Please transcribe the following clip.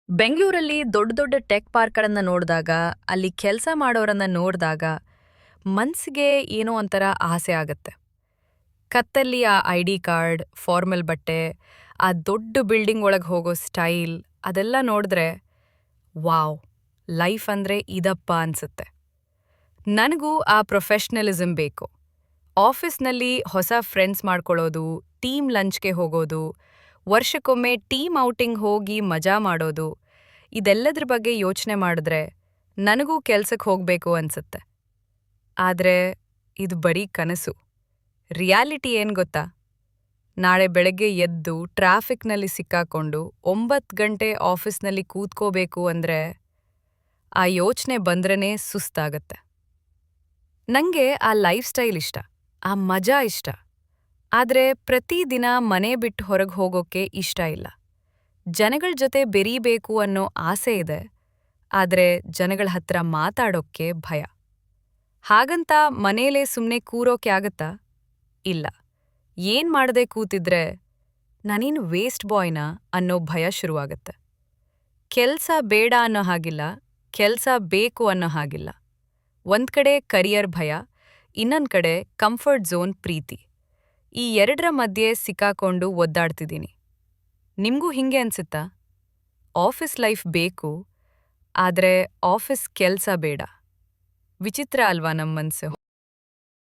ಬೆಂಗಳೂರಲ್ಲಿ ದೊಡ್ಡ ದೊಡ್ಡ ಟೆಕ್ ಪಾರ್ಕ್ಗಳನ್ನ ನೋಡಿದಾಗ, ಅಲ್ಲಿ ಕೆಲಸ ಮಾಡೋರನ್ನ ನೋಡಿದಾಗ, ಮನ್ಸಿಗೆ ಏನೋ ಒಂಥರ ಆಸೆ ಆಗತ್ತೆ. ಕತ್ತಲ್ಲಿ ಆ ಐಡಿ ಕಾರ್ಡ್, ಫಾರ್ಮಲ್ ಬಟ್ಟೆ, ಆ ದೊಡ್ಡ ಬಿಲ್ಡಿಂಗ್ ಒಳಗೆ ಹೋಗೋ ಸ್ಟೈಲ್ ಅದೆಲ್ಲ ನೋಡಿದ್ರೆ ವಾವ್, ಲೈಫ್ ಅಂದ್ರೆ ಇದಪ್ಪ ಅನ್ಸುತ್ತೆ. ನನಗೂ ಆ ಪ್ರೊಫೆಷನಲಿಸಂ ಬೇಕು. ಆಫೀಸ್ನಲ್ಲಿ ಹೊಸ ಫ್ರೆಂಡ್ಸ್ ಮಾಡ್ಕೊಳ್ಳೋದು, ಟೀಮ್ ಲಂಚ್ಗೆ ಹೋಗೋದು, ವರ್ಷಕ್ಕೊಮ್ಮೆ ಟೀಮ್ ಔಟಿಂಗ್ ಹೋಗಿ ಮಜಾ ಮಾಡೋದು, ಇದೆಲ್ಲದ್ರ ಬಗ್ಗೆ ಯೋಚನೆ ಮಾಡಿದ್ರೆ ನನಗೂ ಕೆಲ್ಸಕ್ಕೆ ಹೋಗ್ಬೇಕು ಅನ್ಸುತ್ತೆ. ಆದ್ರೆ ಇದು ಬರೀ ಕನಸು. ರಿಯಾಲಿಟಿ ಏನ್ ಗೊತ್ತಾ? ನಾಳೆ ಬೆಳಗ್ಗೆ ಎದ್ದು ಟ್ರಾಫಿಕ್ನಲ್ಲಿ ಸಿಕ್ಕಾಕೊಂಡು 9 ಗಂಟೆ ಆಫೀಸ್ನಲ್ಲಿ ಕೂತ್ಕೋಬೇಕು ಅಂದ್ರೆ ಆ ಯೋಚನೆ ಬಂದ್ರೇನೆ ಸುಸ್ತಾಗತ್ತೆ. ನಂಗೆ ಆ ಲೈಫ್ ಸ್ಟೈಲ್ ಇಷ್ಟ, ಆ ಮಜಾ ಇಷ್ಟ. ಆದ್ರೆ ಪ್ರತಿದಿನ ಮನೆ ಬಿಟ್ಟು ಹೊರಗೆ ಹೋಗೋಕೆ ಇಷ್ಟ ಇಲ್ಲ. ಜನಗಳ ಜೊತೆ ಬೆರೀಬೇಕು ಅನ್ನೋ ಆಸೆ ಇದೆ, ಆದ್ರೆ ಜನಗಳ ಹತ್ರ ಮಾತಾಡೋಕ್ಕೆ ಭಯ. ಹಾಗಂತ ಮನೇಲೇ ಸುಮ್ನೆ ಕೂರೋಕೆ ಆಗತ್ತಾ? ಇಲ್ಲ. ಏನ್ ಮಾಡದೆ ಕೂತಿದ್ರೆ ನಾನೇನು ವೇಸ್ಟ್ ಬಾಯ್ನಾ ಅನ್ನೋ ಭಯ ಶುರುವಾಗತ್ತೆ. ಕೆಲ್ಸ ಬೇಡ ಅನ್ನೋ ಹಾಗಿಲ್ಲ, ಕೆಲ್ಸ ಬೇಕು ಅನ್ನೋ ಹಾಗಿಲ್ಲ. ಒಂದ್ ಕಡೆ ಕರಿಯರ್ ಭಯ, ಇನ್ನೊಂದ್ ಕಡೆ ಕಂಫರ್ಟ್ ಝೋನ್ ಪ್ರೀತಿ. ಈ ಎರಡರ ಮಧ್ಯೆ ಸಿಕ್ಕಾಕೊಂಡು ಒದ್ದಾಡ್ತಿದ್ದೀನಿ. ನಿಮ್ಗೂ ಹಿಂಗೆ ಅನ್ಸುತ್ತಾ? ಆಫೀಸ್ ಲೈಫ್ ಬೇಕು, ಆದ್ರೆ ಆಫೀಸ್ ಕೆಲ್ಸ ಬೇಡ. ವಿಚಿತ್ರ ಅಲ್ವಾ ನಮ್ ಮನ್ಸು?